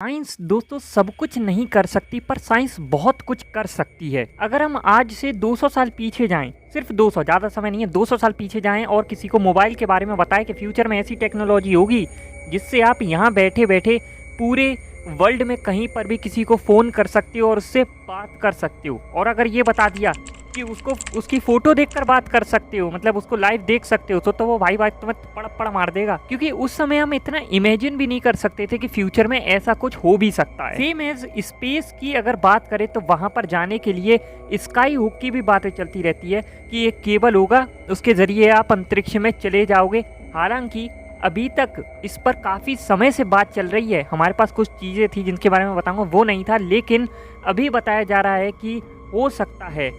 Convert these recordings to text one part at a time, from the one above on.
Science दोस्तों सब कुछ नहीं कर सकती, पर साइंस बहुत कुछ कर सकती है। अगर हम आज से 200 साल पीछे जाएं, सिर्फ 200, ज़्यादा समय नहीं है, 200 साल पीछे जाएं और किसी को मोबाइल के बारे में बताएं कि फ्यूचर में ऐसी टेक्नोलॉजी होगी जिससे आप यहाँ बैठे बैठे पूरे वर्ल्ड में कहीं पर भी किसी को फ़ोन कर सकते हो और उससे बात कर सकते हो, और अगर ये बता दिया कि उसको उसकी फ़ोटो देखकर बात कर सकते हो, मतलब उसको लाइव देख सकते हो, तो वो भाई तुम्हें पड़ मार देगा। क्योंकि उस समय हम इतना इमेजिन भी नहीं कर सकते थे कि फ्यूचर में ऐसा कुछ हो भी सकता है। सेम एज स्पेस की अगर बात करें तो वहाँ पर जाने के लिए स्काई हुक की भी बातें चलती रहती है कि एक केबल होगा, उसके ज़रिए आप अंतरिक्ष में चले जाओगे। हालांकि अभी तक इस पर काफ़ी समय से बात चल रही है। हमारे पास कुछ चीज़ें थी जिनके बारे में बताऊंगा, वो नहीं था, लेकिन अभी बताया जा रहा है कि हो सकता है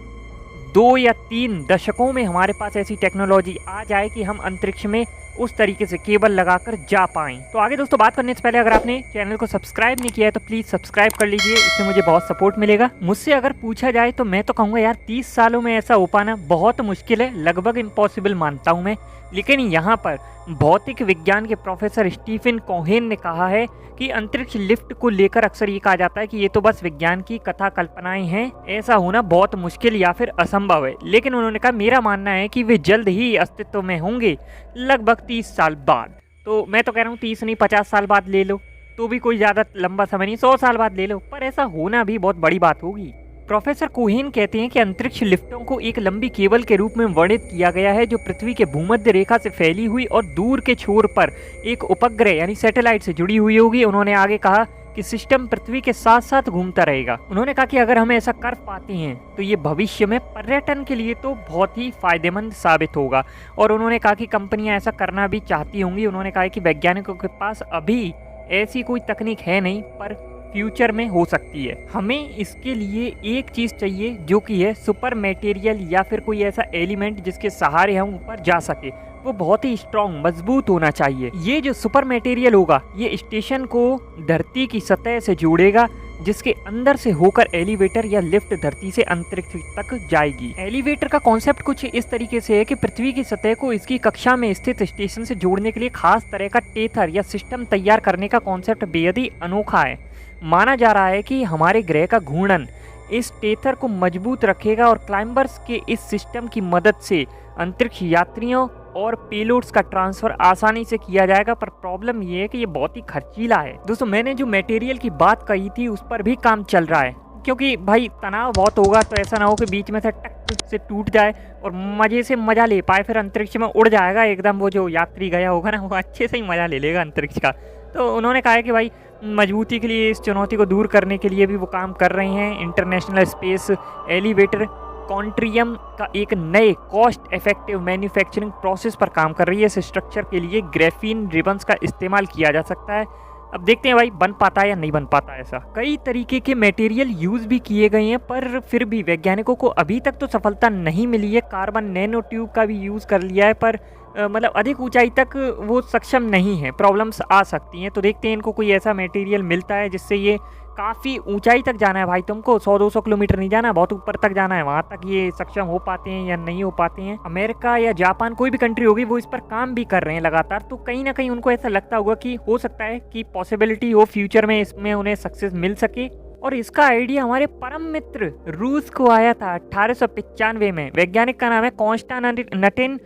2 या 3 दशकों में हमारे पास ऐसी टेक्नोलॉजी आ जाए कि हम अंतरिक्ष में उस तरीके से केबल लगाकर जा पाएं। तो आगे दोस्तों बात करने से पहले अगर आपने चैनल को सब्सक्राइब नहीं किया है तो प्लीज़ सब्सक्राइब कर लीजिए, इससे मुझे बहुत सपोर्ट मिलेगा। मुझसे अगर पूछा जाए तो मैं तो कहूँगा यार 30 सालों में ऐसा हो पाना बहुत मुश्किल है, लगभग इम्पॉसिबल मानता हूँ मैं। लेकिन यहाँ पर भौतिक विज्ञान के प्रोफेसर स्टीफन कोहेन ने कहा है कि अंतरिक्ष लिफ्ट को लेकर अक्सर ये कहा जाता है कि ये तो बस विज्ञान की कथा कल्पनाएं हैं, ऐसा होना बहुत मुश्किल या फिर असंभव है। लेकिन उन्होंने कहा मेरा मानना है कि वे जल्द ही अस्तित्व में होंगे, लगभग 30 साल बाद। तो मैं तो कह रहा हूँ 30 नहीं 50 साल बाद ले लो तो भी कोई ज़्यादा लंबा समय नहीं, 100 साल बाद ले लो, पर ऐसा होना भी बहुत बड़ी बात होगी। प्रोफेसर कोहेन कहते हैं कि अंतरिक्ष लिफ्टों को एक लंबी केबल के रूप में वर्णित किया गया है जो पृथ्वी के भूमध्य रेखा से फैली हुई और दूर के छोर पर एक उपग्रह यानी सैटेलाइट से जुड़ी हुई होगी। उन्होंने आगे कहा कि सिस्टम पृथ्वी के साथ साथ घूमता रहेगा। उन्होंने कहा कि अगर हम ऐसा कर पाते हैं तो ये भविष्य में पर्यटन के लिए तो बहुत ही फायदेमंद साबित होगा। और उन्होंने कहा कि कंपनियां ऐसा करना भी चाहती होंगी। उन्होंने कहा कि वैज्ञानिकों के पास अभी ऐसी कोई तकनीक है नहीं, पर फ्यूचर में हो सकती है। हमें इसके लिए एक चीज़ चाहिए जो कि है सुपर मटेरियल या फिर कोई ऐसा एलिमेंट जिसके सहारे हम ऊपर जा सके। वो बहुत ही स्ट्रॉन्ग मजबूत होना चाहिए। ये जो सुपर मटेरियल होगा ये स्टेशन को धरती की सतह से जोड़ेगा, जिसके अंदर से होकर एलिवेटर या लिफ्ट धरती से अंतरिक्ष तक जाएगी। एलिवेटर का कॉन्सेप्ट कुछ इस तरीके से है कि पृथ्वी की सतह को इसकी कक्षा में स्थित स्टेशन से जोड़ने के लिए खास तरह का टेथर या सिस्टम तैयार करने का कॉन्सेप्ट बेहद ही अनोखा है। माना जा रहा है कि हमारे ग्रह का घूर्णन इस टेथर को मजबूत रखेगा और क्लाइंबर्स के इस सिस्टम की मदद से अंतरिक्ष यात्रियों और पेलोड्स का ट्रांसफर आसानी से किया जाएगा। पर प्रॉब्लम ये है कि ये बहुत ही खर्चीला है। दोस्तों मैंने जो मटेरियल की बात कही थी उस पर भी काम चल रहा है, क्योंकि भाई तनाव बहुत होगा तो ऐसा ना हो कि बीच में से टक से टूट जाए और मज़े से मज़ा ले पाए, फिर अंतरिक्ष में उड़ जाएगा एकदम। वो जो यात्री गया होगा ना वो अच्छे से ही मज़ा ले लेगा अंतरिक्ष का। तो उन्होंने कहा है कि भाई मजबूती के लिए इस चुनौती को दूर करने के लिए भी वो काम कर रहे हैं। इंटरनेशनल स्पेस एलिवेटर कॉन्ट्रियम का एक नए कॉस्ट इफेक्टिव मैन्युफैक्चरिंग प्रोसेस पर काम कर रही है। इस स्ट्रक्चर के लिए ग्रेफीन रिबन्स का इस्तेमाल किया जा सकता है। अब देखते हैं भाई बन पाता है या नहीं बन पाता। ऐसा कई तरीके के मटेरियल यूज भी किए गए हैं, पर फिर भी वैज्ञानिकों को अभी तक तो सफलता नहीं मिली है। कार्बन नैनो ट्यूब का भी यूज़ कर लिया है, पर मतलब अधिक ऊंचाई तक वो सक्षम नहीं है, प्रॉब्लम्स आ सकती हैं। तो देखते हैं इनको कोई ऐसा मटेरियल मिलता है जिससे ये काफ़ी ऊंचाई तक जाना है भाई, तुमको 100-200 किलोमीटर नहीं जाना, बहुत ऊपर तक जाना है, वहाँ तक ये सक्षम हो पाते हैं या नहीं हो पाते हैं। अमेरिका या जापान कोई भी कंट्री होगी वो इस पर काम भी कर रहे हैं लगातार। तो कहीं ना कहीं उनको ऐसा लगता होगा कि हो सकता है कि पॉसिबिलिटी हो फ्यूचर में इसमें उन्हें सक्सेस मिल सके। और इसका आइडिया हमारे परम मित्र रूस को आया था 1895 में। वैज्ञानिक का नाम है कॉन्स्टांटिन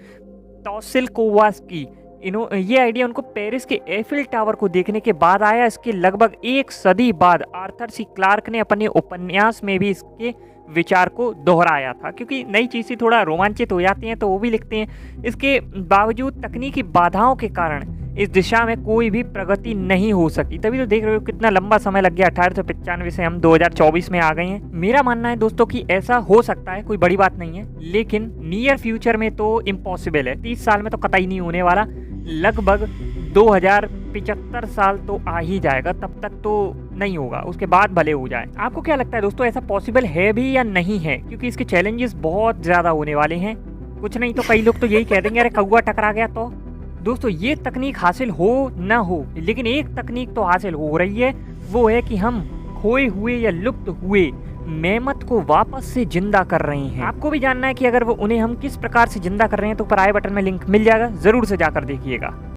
तोसिल्कोवस्की। ये आइडिया उनको पेरिस के एफिल टावर को देखने के बाद आया। इसके लगभग 1 सदी बाद आर्थर सी क्लार्क ने अपने उपन्यास में भी इसके विचार को दोहराया था, क्योंकि नई चीज़ से थोड़ा रोमांचित हो जाते हैं तो वो भी लिखते हैं। इसके बावजूद तकनीकी बाधाओं के कारण इस दिशा में कोई भी प्रगति नहीं हो सकी। तभी तो देख रहे हो कितना लंबा समय लग गया, 1895 से हम 2024 में आ गए हैं। मेरा मानना है दोस्तों कि ऐसा हो सकता है, कोई बड़ी बात नहीं है, लेकिन नियर फ्यूचर में तो इम्पॉसिबल है। 30 साल में तो कतई नहीं होने वाला, लगभग 2075 साल तो आ ही जाएगा, तब तक तो नहीं होगा, उसके बाद भले हो जाए। आपको क्या लगता है दोस्तों ऐसा पॉसिबल है भी या नहीं है? क्योंकि इसके चैलेंजेस बहुत ज़्यादा होने वाले हैं। कुछ नहीं तो कई लोग तो यही कह देंगे अरे कौवा टकरा गया। तो दोस्तों ये तकनीक हासिल हो ना हो, लेकिन एक तकनीक तो हासिल हो रही है, वो है कि हम खोए हुए या लुप्त हुए मेमत को वापस से जिंदा कर रहे हैं। आपको भी जानना है कि अगर वो उन्हें हम किस प्रकार से जिंदा कर रहे हैं तो ऊपर आई बटन में लिंक मिल जाएगा, जरूर से जाकर देखिएगा।